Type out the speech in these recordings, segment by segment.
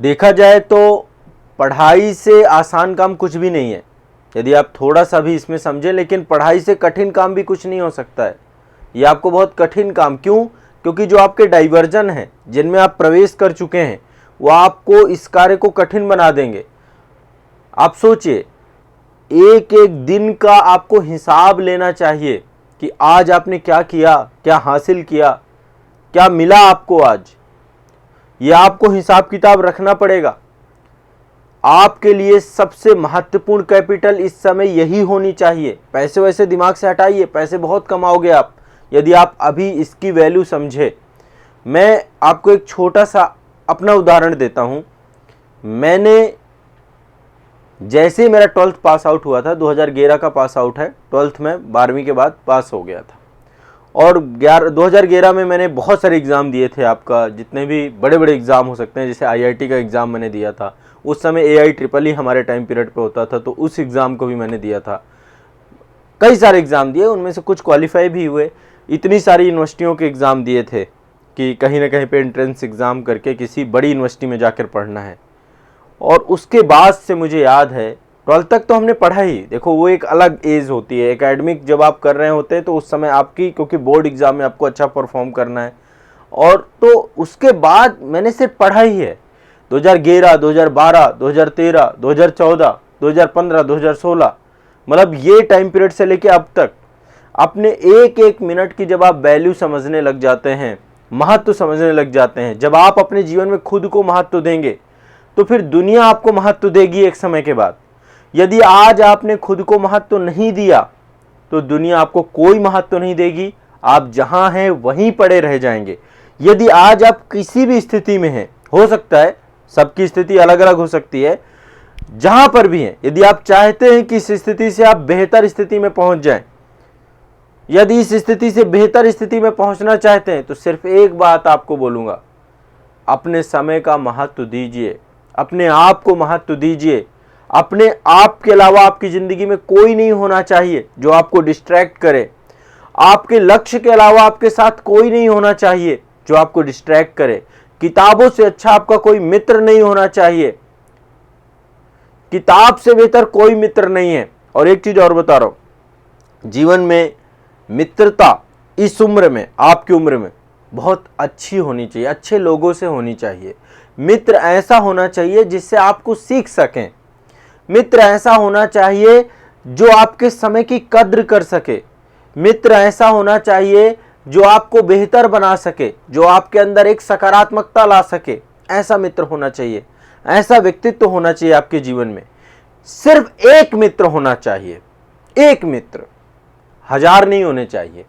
देखा जाए तो पढ़ाई से आसान काम कुछ भी नहीं है, यदि आप थोड़ा सा भी इसमें समझें। लेकिन पढ़ाई से कठिन काम भी कुछ नहीं हो सकता है। ये आपको बहुत कठिन काम, क्यों? क्योंकि जो आपके डाइवर्जन हैं, जिनमें आप प्रवेश कर चुके हैं, वो आपको इस कार्य को कठिन बना देंगे। आप सोचिए, एक एक दिन का आपको हिसाब लेना चाहिए कि आज आपने क्या किया, क्या हासिल किया, क्या मिला आपको आज। ये आपको हिसाब किताब रखना पड़ेगा। आपके लिए सबसे महत्वपूर्ण कैपिटल इस समय यही होनी चाहिए। पैसे वैसे दिमाग से हटाइए, पैसे बहुत कमाओगे आप यदि आप अभी इसकी वैल्यू समझे। मैं आपको एक छोटा सा अपना उदाहरण देता हूं। मैंने जैसे मेरा 12th पास आउट हुआ था, 2011 का पास आउट है, 12th में 12वीं के बाद पास हो गया था। और 2011 में मैंने बहुत सारे एग्ज़ाम दिए थे। आपका जितने भी बड़े बड़े एग्ज़ाम हो सकते हैं, जैसे IIT का एग्ज़ाम मैंने दिया था। उस समय AIEEE हमारे टाइम पीरियड पे होता था, तो उस एग्ज़ाम को भी मैंने दिया था। कई सारे एग्ज़ाम दिए, उनमें से कुछ क्वालिफाई भी हुए। इतनी सारी यूनिवर्सिटियों के एग्ज़ाम दिए थे कि कहीं ना कहीं पे एंट्रेंस एग्ज़ाम करके किसी बड़ी यूनिवर्सिटी में जाकर पढ़ना है। और उसके बाद से मुझे याद है, 12th तक तो हमने पढ़ा ही। देखो, वो एक अलग एज होती है। एकेडमिक जब आप कर रहे होते हैं तो उस समय आपकी, क्योंकि बोर्ड एग्ज़ाम में आपको अच्छा परफॉर्म करना है, और तो उसके बाद मैंने सिर्फ पढ़ा ही है। 2011, 2012, 2013, 2014, 2015, 2016, मतलब ये टाइम पीरियड से लेके अब तक अपने एक एक मिनट की जब आप वैल्यू समझने लग जाते हैं, महत्व समझने लग जाते हैं, जब आप अपने जीवन में खुद को महत्व देंगे तो फिर दुनिया आपको महत्व देगी एक समय के बाद। यदि आज आपने खुद को महत्व नहीं दिया तो दुनिया आपको कोई महत्व नहीं देगी। आप जहां हैं वहीं पड़े रह जाएंगे। यदि आज आप किसी भी स्थिति में हैं, हो सकता है सबकी स्थिति अलग अलग हो सकती है, जहां पर भी हैं, यदि आप चाहते हैं कि इस स्थिति से आप बेहतर स्थिति में पहुंच जाएं, यदि इस स्थिति से बेहतर स्थिति में पहुंचना चाहते हैं, तो सिर्फ एक बात आपको बोलूंगा, अपने समय का महत्व दीजिए, अपने आप को महत्व दीजिए। अपने आप के अलावा आपकी जिंदगी में कोई नहीं होना चाहिए जो आपको डिस्ट्रैक्ट करे। आपके लक्ष्य के अलावा आपके साथ कोई नहीं होना चाहिए जो आपको डिस्ट्रैक्ट करे। किताबों से अच्छा आपका कोई मित्र नहीं होना चाहिए। किताब से बेहतर कोई मित्र नहीं है। और एक चीज और बता रहा हूं, जीवन में मित्रता इस उम्र में, आपकी उम्र में बहुत अच्छी होनी चाहिए, अच्छे लोगों से होनी चाहिए। मित्र ऐसा होना चाहिए जिससे आपको सीख सकें। मित्र ऐसा होना चाहिए जो आपके समय की कद्र कर सके। मित्र ऐसा होना चाहिए जो आपको बेहतर बना सके, जो आपके अंदर एक सकारात्मकता ला सके। ऐसा मित्र होना चाहिए, ऐसा व्यक्तित्व होना चाहिए आपके जीवन में। सिर्फ एक मित्र होना चाहिए, एक मित्र, 1000 नहीं होने चाहिए।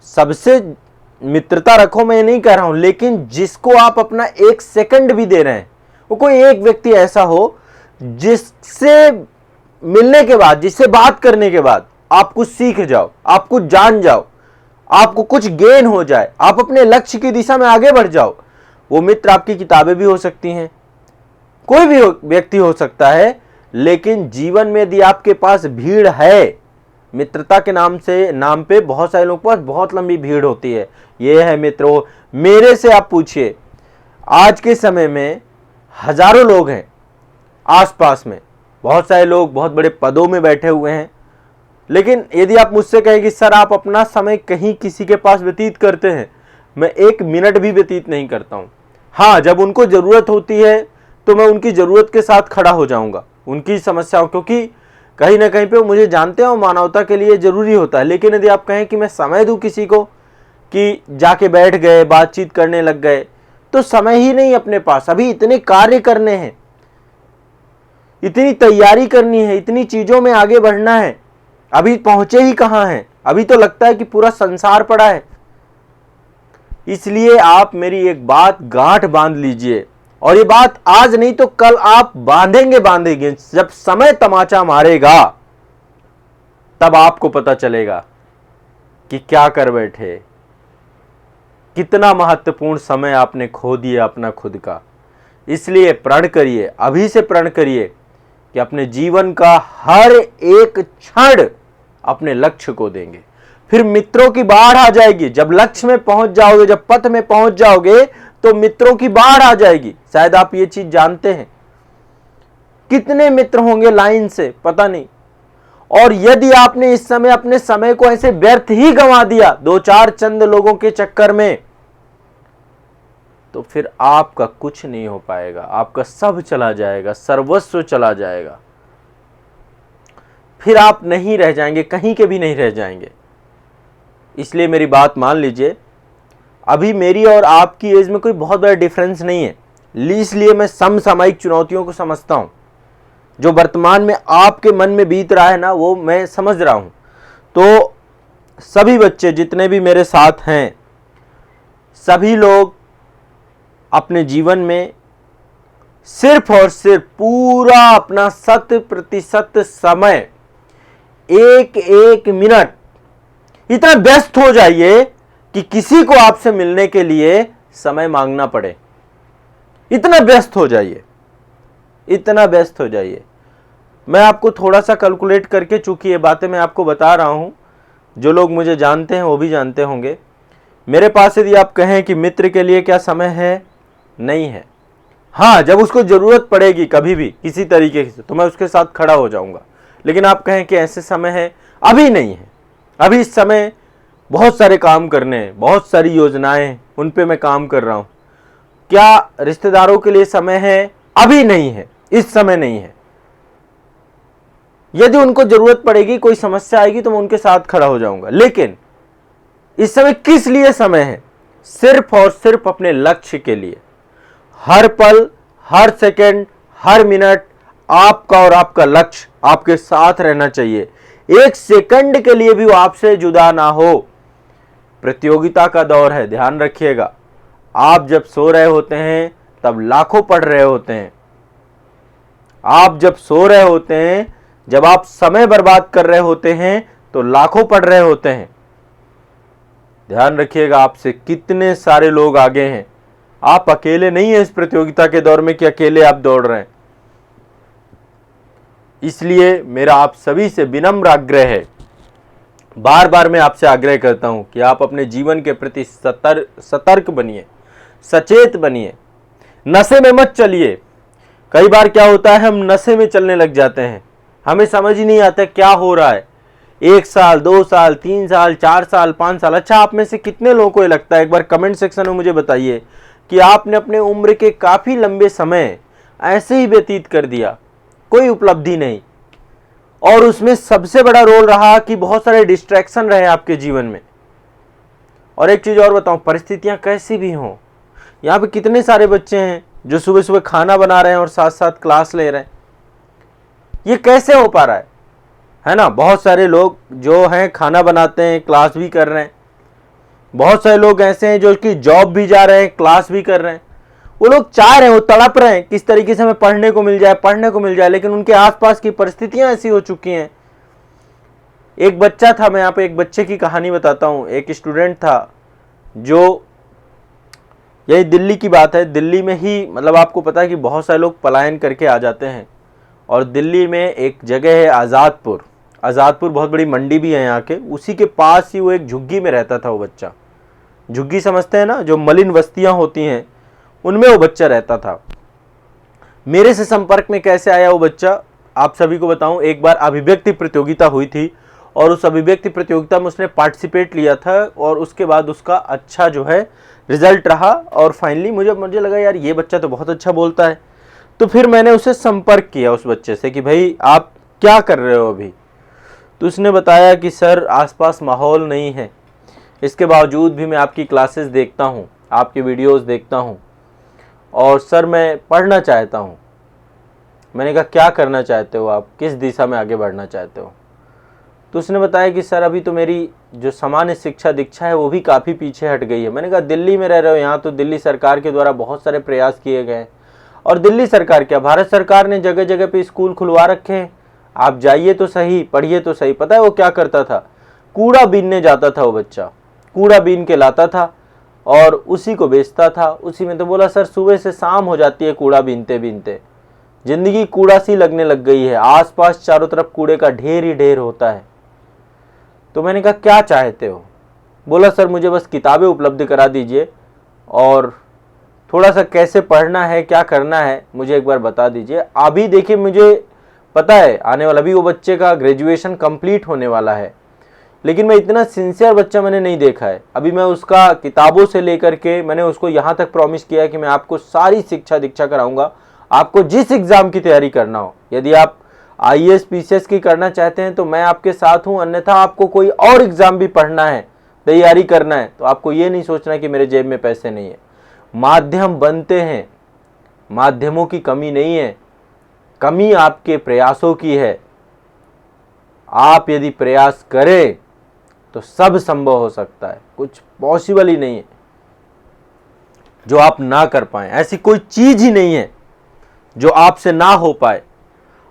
सबसे मित्रता रखो, मैं नहीं कह रहा हूं, लेकिन जिसको आप अपना 1 सेकंड भी दे रहे हैं, वो कोई एक व्यक्ति ऐसा हो जिससे मिलने के बाद, जिससे बात करने के बाद आप कुछ सीख जाओ, आप कुछ जान जाओ, आपको कुछ गेन हो जाए, आप अपने लक्ष्य की दिशा में आगे बढ़ जाओ। वो मित्र आपकी किताबें भी हो सकती हैं, कोई भी व्यक्ति हो सकता है। लेकिन जीवन में यदि आपके पास भीड़ है, मित्रता के नाम पे बहुत सारे लोगों के पास बहुत लंबी भीड़ होती है। ये है मित्र, वो। मेरे से आप पूछिए, आज के समय में हजारों लोग हैं आसपास में, बहुत सारे लोग बहुत बड़े पदों में बैठे हुए हैं। लेकिन यदि आप मुझसे कहें कि सर आप अपना समय कहीं किसी के पास व्यतीत करते हैं, मैं 1 मिनट भी व्यतीत नहीं करता हूं। हाँ, जब उनको जरूरत होती है तो मैं उनकी जरूरत के साथ खड़ा हो जाऊंगा, उनकी समस्याओं, क्योंकि कहीं ना कहीं पे मुझे जानते हो मानवता के लिए जरूरी होता है। लेकिन यदि आप कहें कि मैं समय दूं किसी को, कि जाके बैठ गए बातचीत करने लग गए, तो समय ही नहीं अपने पास। अभी इतने कार्य करने हैं, इतनी तैयारी करनी है, इतनी चीजों में आगे बढ़ना है, अभी पहुंचे ही कहां हैं। अभी तो लगता है कि पूरा संसार पड़ा है। इसलिए आप मेरी एक बात गांठ बांध लीजिए, और ये बात आज नहीं तो कल आप बांधेंगे। जब समय तमाचा मारेगा तब आपको पता चलेगा कि क्या कर बैठे, कितना महत्वपूर्ण समय आपने खो दिया अपना खुद का। इसलिए प्रण करिए, अभी से प्रण करिए कि अपने जीवन का हर एक क्षण अपने लक्ष्य को देंगे। फिर मित्रों की बाढ़ आ जाएगी। जब लक्ष्य में पहुंच जाओगे, जब पथ में पहुंच जाओगे, तो मित्रों की बाढ़ आ जाएगी। शायद आप ये चीज जानते हैं। कितने मित्र होंगे लाइन से, पता नहीं। और यदि आपने इस समय अपने समय को ऐसे व्यर्थ ही गंवा दिया दो चार चंद लोगों के चक्कर में, तो फिर आपका कुछ नहीं हो पाएगा। आपका सब चला जाएगा, सर्वस्व चला जाएगा। फिर आप नहीं रह जाएंगे, कहीं के भी नहीं रह जाएंगे। इसलिए मेरी बात मान लीजिए, अभी मेरी और आपकी एज में कोई बहुत बड़ा डिफरेंस नहीं है, इसलिए मैं समसामयिक चुनौतियों को समझता हूं। जो वर्तमान में आपके मन में बीत रहा है ना, वो मैं समझ रहा हूं। तो सभी बच्चे जितने भी मेरे साथ हैं, सभी लोग अपने जीवन में सिर्फ और सिर्फ पूरा अपना 100% समय, एक एक मिनट इतना व्यस्त हो जाइए कि किसी को आपसे मिलने के लिए समय मांगना पड़े। इतना व्यस्त हो जाइए, इतना व्यस्त हो जाइए। मैं आपको थोड़ा सा कैलकुलेट करके, चूंकि ये बातें मैं आपको बता रहा हूं, जो लोग मुझे जानते हैं वो भी जानते होंगे। मेरे पास यदि आप कहें कि मित्र के लिए क्या समय है, नहीं है। हाँ, जब उसको जरूरत पड़ेगी कभी भी किसी तरीके से, तो मैं उसके साथ खड़ा हो जाऊंगा। लेकिन आप कहें कि ऐसे समय है, अभी नहीं है। अभी इस समय बहुत सारे काम करने हैं, बहुत सारी योजनाएं, उन पे मैं काम कर रहा हूं। क्या रिश्तेदारों के लिए समय है? अभी नहीं है, इस समय नहीं है। यदि उनको जरूरत पड़ेगी, कोई समस्या आएगी, तो मैं उनके साथ खड़ा हो जाऊंगा। लेकिन इस समय किस लिए समय है? सिर्फ और सिर्फ अपने लक्ष्य के लिए। हर पल, हर सेकंड, हर मिनट आपका और आपका लक्ष्य आपके साथ रहना चाहिए। एक सेकंड के लिए भी वो आपसे जुदा ना हो। प्रतियोगिता का दौर है, ध्यान रखिएगा। आप जब सो रहे होते हैं तब लाखों पढ़ रहे होते हैं। आप जब सो रहे होते हैं, जब आप समय बर्बाद कर रहे होते हैं, तो लाखों पढ़ रहे होते हैं। ध्यान रखिएगा, आपसे कितने सारे लोग आगे हैं। आप अकेले नहीं हैं इस प्रतियोगिता के दौर में कि अकेले आप दौड़ रहे हैं। इसलिए मेरा आप सभी से विनम्र आग्रह है, बार बार मैं आपसे आग्रह करता हूं कि आप अपने जीवन के प्रति सतर्क बनिए, सचेत बनिए, नशे में मत चलिए। कई बार क्या होता है, हम नशे में चलने लग जाते हैं, हमें समझ ही नहीं आता क्या हो रहा है। 1 साल, 2 साल, 3 साल, 4 साल, 5 साल। अच्छा, आप में से कितने लोगों को ये लगता है, एक बार कमेंट सेक्शन में मुझे बताइए कि आपने अपने उम्र के काफी लंबे समय ऐसे ही व्यतीत कर दिया, कोई उपलब्धि नहीं, और उसमें सबसे बड़ा रोल रहा कि बहुत सारे डिस्ट्रैक्शन रहे आपके जीवन में। और एक चीज और बताऊं, परिस्थितियां कैसी भी हों, यहाँ पे कितने सारे बच्चे हैं जो सुबह सुबह खाना बना रहे हैं और साथ साथ क्लास ले रहे हैं। ये कैसे हो पा रहा है ना? बहुत सारे लोग जो हैं खाना बनाते हैं, क्लास भी कर रहे हैं। बहुत सारे लोग ऐसे हैं जो कि जॉब भी जा रहे हैं, क्लास भी कर रहे हैं। वो लोग चाह रहे हैं, वो तड़प रहे हैं किस तरीके से हमें पढ़ने को मिल जाए, लेकिन उनके आसपास की परिस्थितियां ऐसी हो चुकी हैं। एक बच्चा था, मैं यहाँ पे एक बच्चे की कहानी बताता हूँ। एक स्टूडेंट था जो, यही दिल्ली की बात है, दिल्ली में ही, मतलब आपको पता है कि बहुत सारे लोग पलायन करके आ जाते हैं। और दिल्ली में एक जगह है आज़ादपुर, आज़ादपुर बहुत बड़ी मंडी भी है यहाँ के, उसी के पास ही वो एक झुग्गी में रहता था। वो बच्चा, झुग्गी समझते हैं ना, जो मलिन बस्तियां होती हैं, उनमें वो बच्चा रहता था। मेरे से संपर्क में कैसे आया वो बच्चा, आप सभी को बताऊं। एक बार अभिव्यक्ति प्रतियोगिता हुई थी और उस अभिव्यक्ति प्रतियोगिता में उसने पार्टिसिपेट लिया था, और उसके बाद उसका अच्छा जो है रिजल्ट रहा। और फाइनली मुझे लगा यार ये बच्चा तो बहुत अच्छा बोलता है। तो फिर मैंने उसे संपर्क किया उस बच्चे से कि भाई आप क्या कर रहे हो अभी। तो उसने बताया कि सर आसपास माहौल नहीं है, इसके बावजूद भी मैं आपकी क्लासेस देखता हूँ, आपकी वीडियोस देखता हूँ, और सर मैं पढ़ना चाहता हूँ। मैंने कहा क्या करना चाहते हो आप, किस दिशा में आगे बढ़ना चाहते हो? तो उसने बताया कि सर अभी तो मेरी जो सामान्य शिक्षा दीक्षा है वो भी काफ़ी पीछे हट गई है। मैंने कहा दिल्ली में रह रहे हो, यहाँ तो दिल्ली सरकार के द्वारा बहुत सारे प्रयास किए गए हैं। और दिल्ली सरकार क्या, भारत सरकार ने जगह जगह पे स्कूल खुलवा रखे हैं, आप जाइए तो सही, पढ़िए तो सही। पता है वो क्या करता था? कूड़ा बीनने जाता था वो बच्चा, कूड़ा बीन के लाता था और उसी को बेचता था, उसी में। तो बोला सर सुबह से शाम हो जाती है कूड़ा बीनते बीनते, जिंदगी कूड़ा सी लगने लग गई है, आसपास चारों तरफ कूड़े का ढेर ही ढेर होता है। तो मैंने कहा क्या चाहते हो? बोला सर मुझे बस किताबें उपलब्ध करा दीजिए और थोड़ा सा कैसे पढ़ना है, क्या करना है, मुझे एक बार बता दीजिए। अभी देखिए मुझे पता है आने वाला, अभी वो बच्चे का ग्रेजुएशन कंप्लीट होने वाला है, लेकिन मैं इतना सिंसियर बच्चा मैंने नहीं देखा है। अभी मैं उसका किताबों से लेकर के मैंने उसको यहाँ तक प्रॉमिस किया है कि मैं आपको सारी शिक्षा दीक्षा कराऊंगा, आपको जिस एग्ज़ाम की तैयारी करना हो। यदि आप IAS PCS की करना चाहते हैं तो मैं आपके साथ हूँ, अन्यथा आपको कोई और एग्ज़ाम भी पढ़ना है, तैयारी करना है, तो आपको ये नहीं सोचना कि मेरे जेब में पैसे नहीं है। माध्यम बनते हैं, माध्यमों की कमी नहीं है, कमी आपके प्रयासों की है। आप यदि प्रयास करें तो सब संभव हो सकता है, कुछ पॉसिबल ही नहीं है जो आप ना कर पाए। ऐसी कोई चीज ही नहीं है जो आपसे ना हो पाए।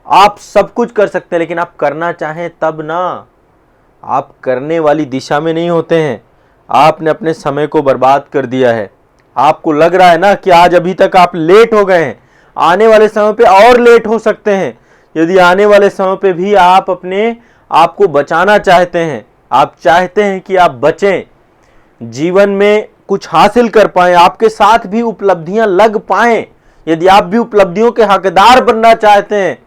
आप सब कुछ कर सकते हैं, लेकिन आप करना चाहें तब ना। आप करने वाली दिशा में नहीं होते हैं। आपने अपने समय को बर्बाद कर दिया है। आपको लग रहा है ना कि आज अभी तक आप लेट हो गए हैं, आने वाले समय पे और लेट हो सकते हैं। यदि आने वाले समय पे भी आप अपने आप को बचाना चाहते हैं, आप चाहते हैं कि आप बचें, जीवन में कुछ हासिल कर पाएं, आपके साथ भी उपलब्धियां लग पाएं, यदि आप भी उपलब्धियों के हकदार बनना चाहते हैं,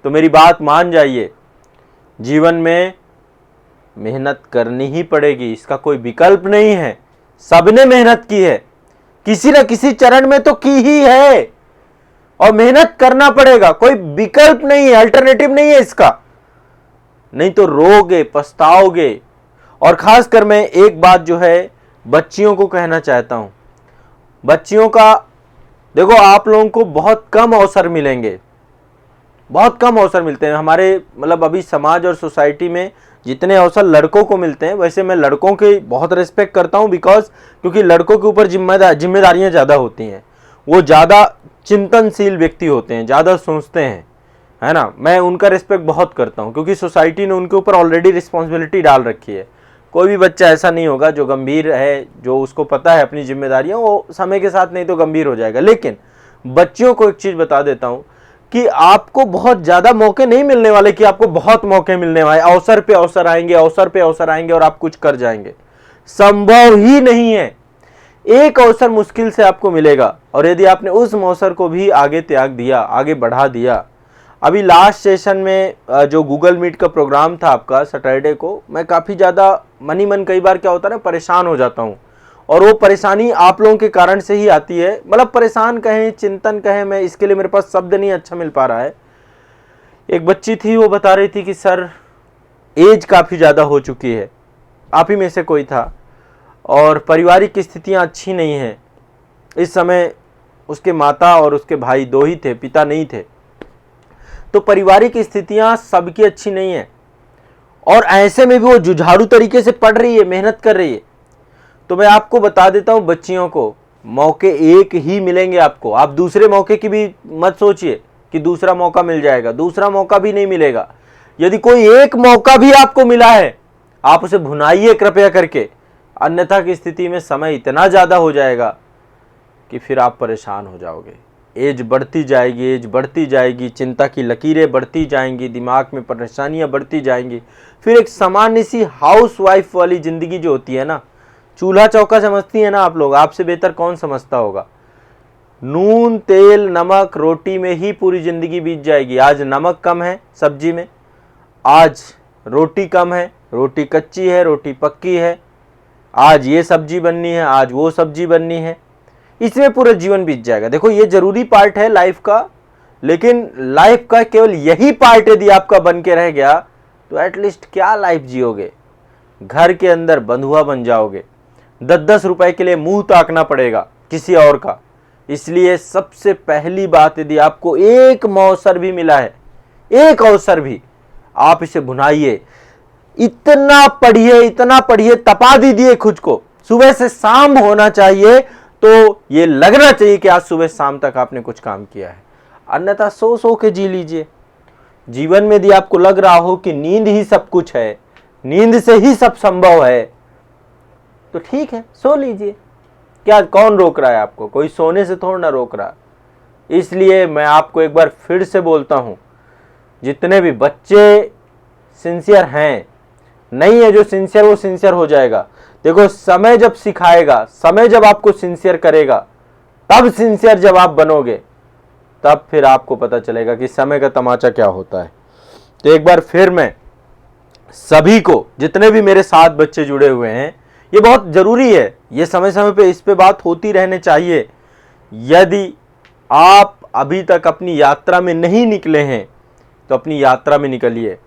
तो मेरी बात मान जाइए। जीवन में मेहनत करनी ही पड़ेगी, इसका कोई विकल्प नहीं है। सबने मेहनत की है, किसी न किसी चरण में तो की ही है, और मेहनत करना पड़ेगा, कोई विकल्प नहीं है, अल्टरनेटिव नहीं है इसका। नहीं तो रोगे, पछताओगे। और खासकर मैं एक बात जो है बच्चियों को कहना चाहता हूं, बच्चियों का देखो, आप लोगों को बहुत कम अवसर मिलेंगे, बहुत कम अवसर मिलते हैं हमारे, मतलब अभी समाज और सोसाइटी में जितने अवसर लड़कों को मिलते हैं, वैसे मैं लड़कों की बहुत रिस्पेक्ट करता हूं, क्योंकि लड़कों के ऊपर जिम्मेदारियां ज़्यादा होती हैं, वो ज़्यादा चिंतनशील व्यक्ति होते हैं, ज़्यादा सोचते हैं, है ना। मैं उनका रिस्पेक्ट बहुत करता हूं, क्योंकि सोसाइटी ने उनके ऊपर ऑलरेडी रिस्पॉन्सिबिलिटी डाल रखी है। कोई भी बच्चा ऐसा नहीं होगा जो गंभीर है, जो उसको पता है अपनी जिम्मेदारियां, वो समय के साथ नहीं तो गंभीर हो जाएगा। लेकिन बच्चियों को एक चीज़ बता देता हूं कि आपको बहुत ज़्यादा मौके नहीं मिलने वाले, कि आपको बहुत मौके मिलने वाले, अवसर पे अवसर आएंगे, अवसर पे अवसर आएंगे और आप कुछ कर जाएंगे, संभव ही नहीं है। एक अवसर मुश्किल से आपको मिलेगा, और यदि आपने उस अवसर को भी आगे त्याग दिया, आगे बढ़ा दिया। अभी लास्ट सेशन में जो गूगल मीट का प्रोग्राम था आपका सैटरडे को, मैं काफ़ी ज़्यादा मन कई बार क्या होता है ना, परेशान हो जाता हूँ, और वो परेशानी आप लोगों के कारण से ही आती है। मतलब परेशान कहें, चिंतन कहें, मैं इसके लिए मेरे पास शब्द नहीं अच्छा मिल पा रहा है। एक बच्ची थी, वो बता रही थी कि सर एज काफ़ी ज़्यादा हो चुकी है, आप ही में से कोई था, और पारिवारिक स्थितियाँ अच्छी नहीं हैं। इस समय उसके माता और उसके भाई दो ही थे, पिता नहीं थे, तो पारिवारिक स्थितियाँ सबकी अच्छी नहीं है, और ऐसे में भी वो जुझारू तरीके से पढ़ रही है, मेहनत कर रही है। तो मैं आपको बता देता हूँ, बच्चियों को मौके एक ही मिलेंगे आपको। आप दूसरे मौके की भी मत सोचिए कि दूसरा मौका मिल जाएगा, दूसरा मौका भी नहीं मिलेगा। यदि कोई एक मौका भी आपको मिला है, आप उसे भुनाइए कृपया करके, अन्यथा की स्थिति में समय इतना ज़्यादा हो जाएगा कि फिर आप परेशान हो जाओगे। एज बढ़ती जाएगी, एज बढ़ती जाएगी, चिंता की लकीरें बढ़ती जाएंगी, दिमाग में परेशानियां बढ़ती जाएंगी। फिर एक सामान्य सी हाउस वाइफ वाली ज़िंदगी जो होती है ना, चूल्हा चौका समझती है ना आप लोग, आपसे बेहतर कौन समझता होगा। नून तेल नमक रोटी में ही पूरी ज़िंदगी बीत जाएगी। आज नमक कम है सब्जी में, आज रोटी कम है, रोटी कच्ची है, रोटी पक्की है, आज ये सब्जी बननी है, आज वो सब्जी बननी है, इसमें पूरा जीवन बीत जाएगा। देखो, ये जरूरी पार्ट है लाइफ का, लेकिन लाइफ का केवल यही पार्ट यदि आपका बन के रह गया तो एटलीस्ट क्या लाइफ जियोगे। घर के अंदर बंधुआ बन जाओगे, 10-10 रुपए के लिए मुंह ताकना पड़ेगा किसी और का। इसलिए सबसे पहली बात, यदि आपको एक अवसर भी मिला है, एक अवसर भी, आप इसे भुनाइए, इतना पढ़िए, इतना पढ़िए, तपा दीजिए खुद को। सुबह से शाम होना चाहिए तो ये लगना चाहिए कि आज सुबह शाम तक आपने कुछ काम किया है, अन्यथा सो के जी लीजिए। जीवन में यदि आपको लग रहा हो कि नींद ही सब कुछ है, नींद से ही सब संभव है, तो ठीक है, सो लीजिए। क्या कौन रोक रहा है आपको? कोई सोने से थोड़ा ना रोक रहा। इसलिए मैं आपको एक बार फिर से बोलता हूं, जितने भी बच्चे सिंसियर हैं, नहीं है जो सिंसियर, वो सिंसियर हो जाएगा। देखो, समय जब सिखाएगा, समय जब आपको सिंसियर करेगा, तब सिंसियर जब आप बनोगे, तब फिर आपको पता चलेगा कि समय का तमाचा क्या होता है। तो एक बार फिर मैं सभी को, जितने भी मेरे साथ बच्चे जुड़े हुए हैं, ये बहुत जरूरी है, ये समय समय पे इस पे बात होती रहने चाहिए। यदि आप अभी तक अपनी यात्रा में नहीं निकले हैं तो अपनी यात्रा में निकलिए,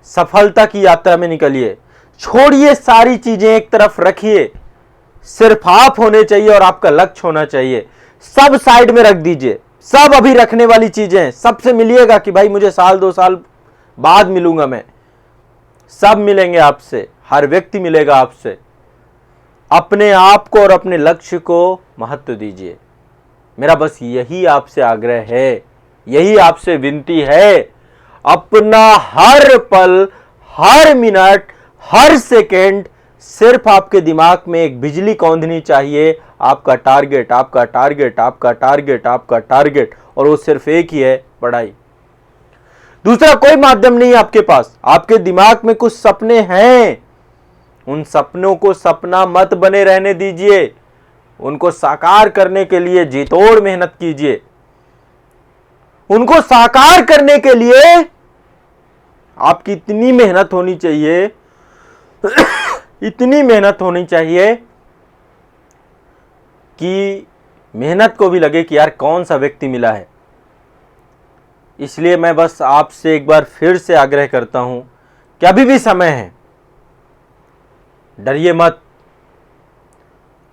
सफलता की यात्रा में निकलिए। छोड़िए सारी चीजें एक तरफ रखिए, सिर्फ आप होने चाहिए और आपका लक्ष्य होना चाहिए। सब साइड में रख दीजिए, सब अभी रखने वाली चीजें। सबसे मिलिएगा कि भाई मुझे साल 2 साल बाद मिलूंगा मैं, सब मिलेंगे आपसे, हर व्यक्ति मिलेगा आपसे। अपने आप को और अपने लक्ष्य को महत्व दीजिए। मेरा बस यही आपसे आग्रह है, यही आपसे विनती है। अपना हर पल, हर मिनट, हर सेकेंड सिर्फ आपके दिमाग में एक बिजली कौंधनी चाहिए, आपका टारगेट, आपका टारगेट, आपका टारगेट, आपका टारगेट, और वो सिर्फ एक ही है, पढ़ाई। दूसरा कोई माध्यम नहीं है आपके पास। आपके दिमाग में कुछ सपने हैं, उन सपनों को सपना मत बने रहने दीजिए, उनको साकार करने के लिए जी तोड़ मेहनत कीजिए। उनको साकार करने के लिए आपकी इतनी मेहनत होनी चाहिए इतनी मेहनत होनी चाहिए कि मेहनत को भी लगे कि यार कौन सा व्यक्ति मिला है। इसलिए मैं बस आपसे एक बार फिर से आग्रह करता हूं कि अभी भी समय है, डरिए मत,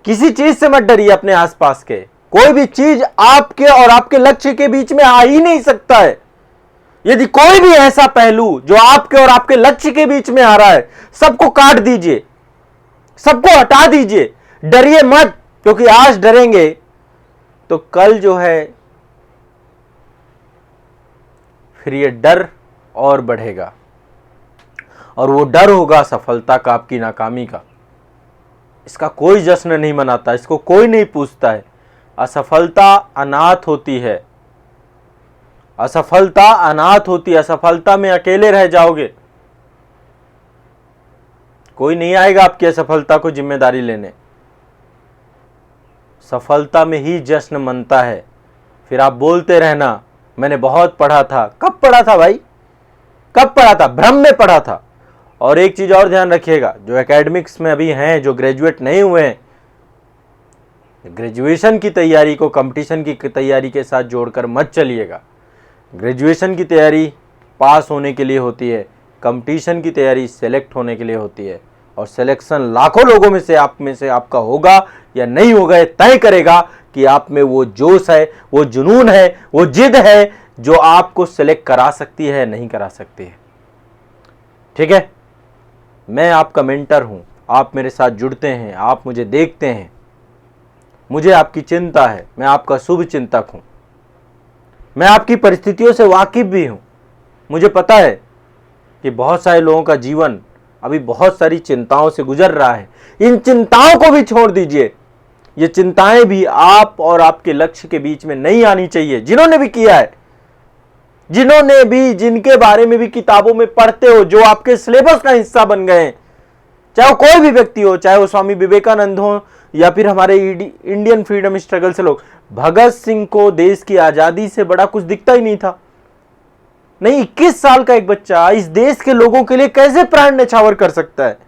किसी चीज से मत डरिए। अपने आसपास के कोई भी चीज आपके और आपके लक्ष्य के बीच में आ ही नहीं सकता है। यदि कोई भी ऐसा पहलू जो आपके और आपके लक्ष्य के बीच में आ रहा है, सबको काट दीजिए, सबको हटा दीजिए। डरिए मत, क्योंकि आज डरेंगे तो कल जो है फिर ये डर और बढ़ेगा, और वो डर होगा सफलता का, आपकी नाकामी का। इसका कोई जश्न नहीं मनाता, इसको कोई नहीं पूछता है। असफलता अनाथ होती है, असफलता अनाथ होती है। असफलता में अकेले रह जाओगे, कोई नहीं आएगा आपकी असफलता को जिम्मेदारी लेने। सफलता में ही जश्न मनता है। फिर आप बोलते रहना मैंने बहुत पढ़ा था। कब पढ़ा था भाई, कब पढ़ा था? भ्रम में पढ़ा था। और एक चीज और ध्यान रखिएगा, जो एकेडमिक्स में अभी हैं, जो ग्रेजुएट नहीं हुए हैं, ग्रेजुएशन की तैयारी को कंपटीशन की तैयारी के साथ जोड़कर मत चलिएगा। ग्रेजुएशन की तैयारी पास होने के लिए होती है, कंपटीशन की तैयारी सेलेक्ट होने के लिए होती है। और सिलेक्शन लाखों लोगों में से आपका होगा या नहीं होगा, ये तय करेगा कि आप में वो जोश है, वो जुनून है, वो जिद है जो आपको सिलेक्ट करा सकती है, नहीं करा सकती है। ठीक है, मैं आपका मेंटर हूं, आप मेरे साथ जुड़ते हैं, आप मुझे देखते हैं, मुझे आपकी चिंता है, मैं आपका शुभ चिंतक हूं। मैं आपकी परिस्थितियों से वाकिफ भी हूं। मुझे पता है कि बहुत सारे लोगों का जीवन अभी बहुत सारी चिंताओं से गुजर रहा है। इन चिंताओं को भी छोड़ दीजिए। ये चिंताएं भी आप और आपके लक्ष्य के बीच में नहीं आनी चाहिए। जिन्होंने भी किया है, जिन्होंने भी, जिनके बारे में भी किताबों में पढ़ते हो, जो आपके सिलेबस का हिस्सा बन गए हैं, चाहे वो कोई भी व्यक्ति हो, चाहे वो स्वामी विवेकानंद हो या फिर हमारे इंडियन फ्रीडम स्ट्रगल से लोग। भगत सिंह को देश की आजादी से बड़ा कुछ दिखता ही नहीं था। नहीं, 21 साल का एक बच्चा इस देश के लोगों के लिए कैसे प्राण न्यौछावर कर सकता है?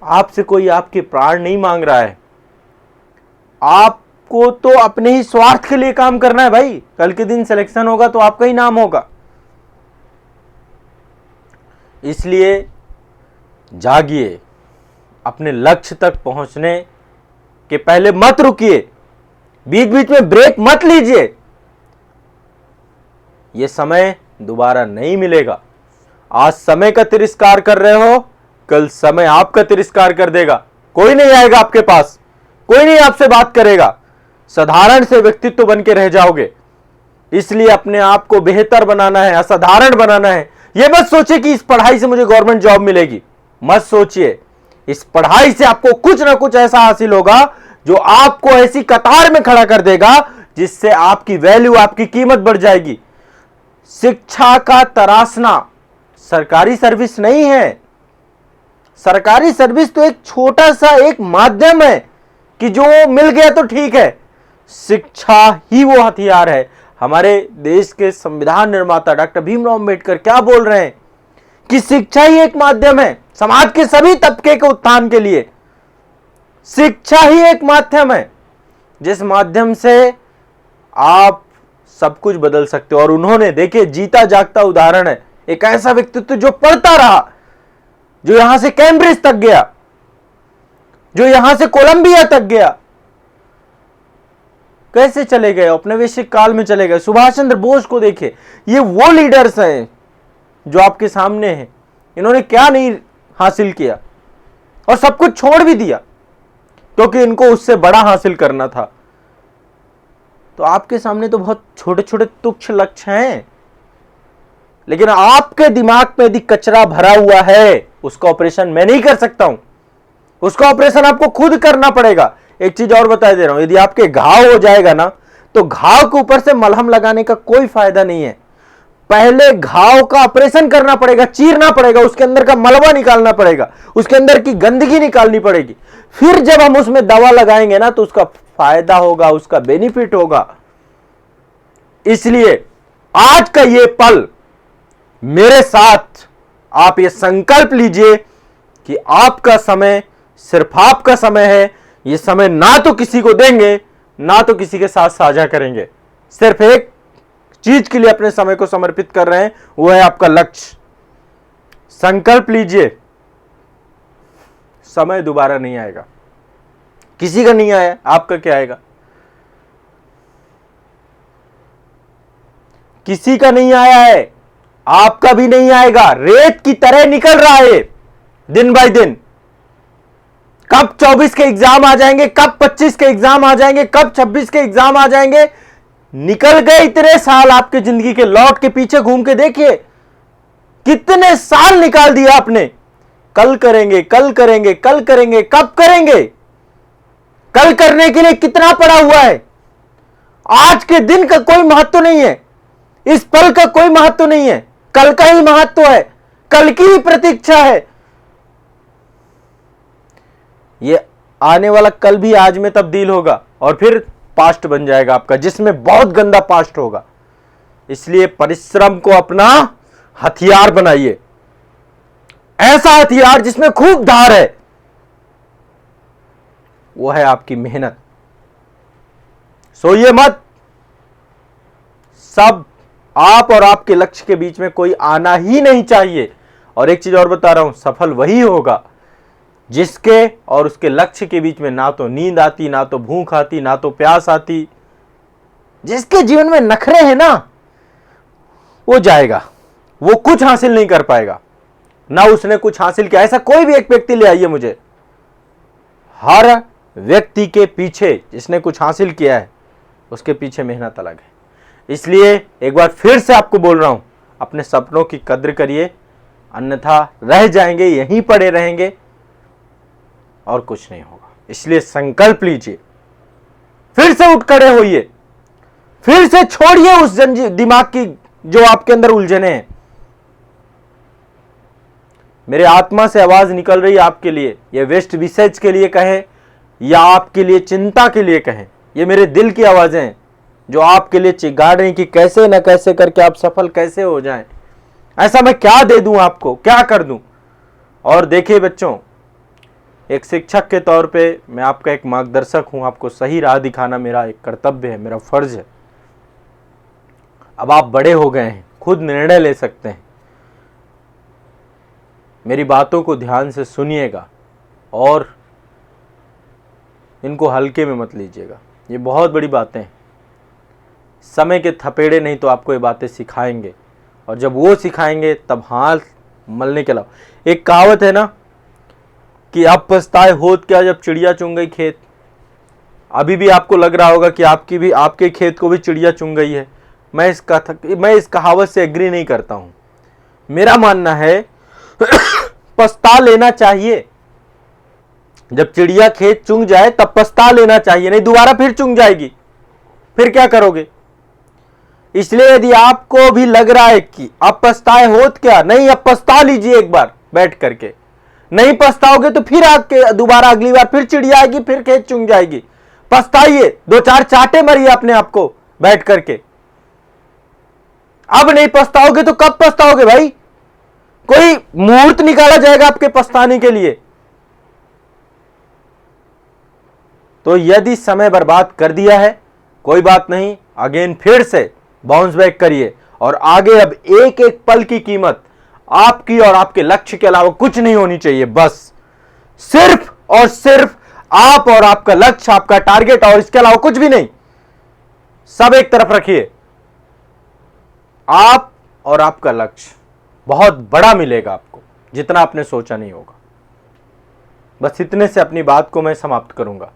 आपसे कोई आपके प्राण नहीं मांग रहा है। आपको तो अपने ही स्वार्थ के लिए काम करना है भाई। कल के दिन सिलेक्शन होगा तो आपका ही नाम होगा। इसलिए जागिए, अपने लक्ष्य तक पहुंचने के पहले मत रुकिए, बीच बीच में ब्रेक मत लीजिए। यह समय दोबारा नहीं मिलेगा। आज समय का तिरस्कार कर रहे हो, कल समय आपका तिरस्कार कर देगा। कोई नहीं आएगा आपके पास, कोई नहीं आपसे बात करेगा, साधारण से व्यक्तित्व बन के रह जाओगे। इसलिए अपने आप को बेहतर बनाना है, असाधारण बनाना है। यह मत सोचिए कि इस पढ़ाई से मुझे गवर्नमेंट जॉब मिलेगी, मत सोचिए। इस पढ़ाई से आपको कुछ ना कुछ ऐसा हासिल होगा जो आपको ऐसी कतार में खड़ा कर देगा जिससे आपकी वैल्यू, आपकी कीमत बढ़ जाएगी। शिक्षा का तराशना सरकारी सर्विस नहीं है। सरकारी सर्विस तो एक छोटा सा एक माध्यम है कि जो मिल गया तो ठीक है। शिक्षा ही वो हथियार है। हमारे देश के संविधान निर्माता डॉक्टर भीमराव अंबेडकर क्या बोल रहे हैं कि शिक्षा ही एक माध्यम है समाज के सभी तबके के उत्थान के लिए। शिक्षा ही एक माध्यम है जिस माध्यम से आप सब कुछ बदल सकते हो। और उन्होंने देखिए जीता जागता उदाहरण है, एक ऐसा व्यक्तित्व जो पढ़ता रहा, जो यहां से कैम्ब्रिज तक गया, जो यहां से कोलंबिया तक गया। कैसे चले गए? औपनिवेशिक काल में चले गए। सुभाष चंद्र बोस को देखिए, ये वो लीडर्स हैं जो आपके सामने हैं। इन्होंने क्या नहीं हासिल किया और सब कुछ छोड़ भी दिया क्योंकि इनको उससे बड़ा हासिल करना था। तो आपके सामने तो बहुत छोटे छोटे तुच्छ लक्ष्य हैं, लेकिन आपके दिमाग में यदि कचरा भरा हुआ है, उसका ऑपरेशन मैं नहीं कर सकता हूं, उसका ऑपरेशन आपको खुद करना पड़ेगा। एक चीज और बता दे रहा हूं, यदि आपके घाव हो जाएगा ना, तो घाव के ऊपर से मलहम लगाने का कोई फायदा नहीं है। पहले घाव का ऑपरेशन करना पड़ेगा, चीरना पड़ेगा, उसके अंदर का मलबा निकालना पड़ेगा, उसके अंदर की गंदगी निकालनी पड़ेगी। फिर जब हम उसमें दवा लगाएंगे ना, तो उसका फायदा होगा, उसका बेनिफिट होगा। इसलिए आज का ये पल मेरे साथ आप ये संकल्प लीजिए कि आपका समय सिर्फ आपका समय है। ये समय ना तो किसी को देंगे, ना तो किसी के साथ साझा करेंगे। सिर्फ एक चीज के लिए अपने समय को समर्पित कर रहे हैं, वो है आपका लक्ष्य। संकल्प लीजिए, समय दोबारा नहीं आएगा। किसी का नहीं आया, आपका क्या आएगा? किसी का नहीं आया है, आपका भी नहीं आएगा। रेत की तरह निकल रहा है दिन बाय दिन। कब 24 के एग्जाम आ जाएंगे, कब 25 के एग्जाम आ जाएंगे, कब 26 के एग्जाम आ जाएंगे। निकल गए इतने साल आपके जिंदगी के। लौट के पीछे घूम के देखिए, कितने साल निकाल दिया आपने। कल करेंगे, कल करेंगे, कल करेंगे, कब करेंगे? कल करने के लिए कितना पड़ा हुआ है। आज के दिन का कोई महत्व नहीं है, इस पल का कोई महत्व नहीं है, कल का ही महत्व है, कल की ही प्रतीक्षा है। ये आने वाला कल भी आज में तब्दील होगा और फिर पास्ट बन जाएगा आपका, जिसमें बहुत गंदा पास्ट होगा। इसलिए परिश्रम को अपना हथियार बनाइए, ऐसा हथियार जिसमें खूब धार है। वो है आपकी मेहनत। सोइए मत। सब आप और आपके लक्ष्य के बीच में कोई आना ही नहीं चाहिए। और एक चीज और बता रहा हूं, सफल वही होगा जिसके और उसके लक्ष्य के बीच में ना तो नींद आती, ना तो भूख आती, ना तो प्यास आती। जिसके जीवन में नखरे हैं ना, वो जाएगा, वो कुछ हासिल नहीं कर पाएगा, ना उसने कुछ हासिल किया। ऐसा कोई भी एक व्यक्ति ले आइए मुझे। हर व्यक्ति के पीछे जिसने कुछ हासिल किया है, उसके पीछे मेहनत अलग है। इसलिए एक बार फिर से आपको बोल रहा हूं, अपने सपनों की कद्र करिए, अन्यथा रह जाएंगे, यहीं पड़े रहेंगे और कुछ नहीं होगा। इसलिए संकल्प लीजिए, फिर से उठ खड़े होइए, फिर से छोड़िए उस दिमाग की जो आपके अंदर उलझने हैं। मेरे आत्मा से आवाज निकल रही है आपके लिए, ये वेस्ट विसेज के लिए कहें या आपके लिए चिंता के लिए कहें, ये मेरे दिल की आवाजें हैं जो आपके लिए चिगा रही कि कैसे न कैसे करके आप सफल कैसे हो जाएं। ऐसा मैं क्या दे दूं आपको, क्या कर दूं? और देखिए बच्चों, एक शिक्षक के तौर पे मैं आपका एक मार्गदर्शक हूं, आपको सही राह दिखाना मेरा एक कर्तव्य है, मेरा फर्ज है। अब आप बड़े हो गए हैं, खुद निर्णय ले सकते हैं। मेरी बातों को ध्यान से सुनिएगा और इनको हल्के में मत लीजिएगा। ये बहुत बड़ी बातें हैं। समय के थपेड़े नहीं तो आपको ये बातें सिखाएंगे, और जब वो सिखाएंगे तब हाथ मलने के अलावा। एक कहावत है ना कि अब पछताए होत क्या जब चिड़िया चुंग गई खेत। अभी भी आपको लग रहा होगा कि आपके खेत को भी चिड़िया चुंग गई है। मैं इस कहावत से एग्री नहीं करता हूं। मेरा मानना है पछता लेना चाहिए। जब चिड़िया खेत चुंग जाए तब पछता लेना चाहिए, नहीं दोबारा फिर चुंग जाएगी, फिर क्या करोगे? इसलिए यदि आपको भी लग रहा है कि अब पछताए होत क्या, नहीं, अब पछता लीजिए एक बार बैठ करके। नहीं पछताओगे तो फिर आके दोबारा अगली बार फिर चिड़िया आएगी, फिर खेत चुन जाएगी। पछताइए, 2-4 चाटे मरिए अपने आप को बैठ करके। अब नहीं पछताओगे तो कब पछताओगे भाई? कोई मुहूर्त निकाला जाएगा आपके पछताने के लिए? तो यदि समय बर्बाद कर दिया है, कोई बात नहीं, अगेन फिर से बाउंस बैक करिए और आगे अब एक एक पल की कीमत आपकी और आपके लक्ष्य के अलावा कुछ नहीं होनी चाहिए। बस सिर्फ और सिर्फ आप और आपका लक्ष्य, आपका टारगेट, और इसके अलावा कुछ भी नहीं। सब एक तरफ रखिए। आप और आपका लक्ष्य बहुत बड़ा मिलेगा आपको, जितना आपने सोचा नहीं होगा। बस इतने से अपनी बात को मैं समाप्त करूंगा।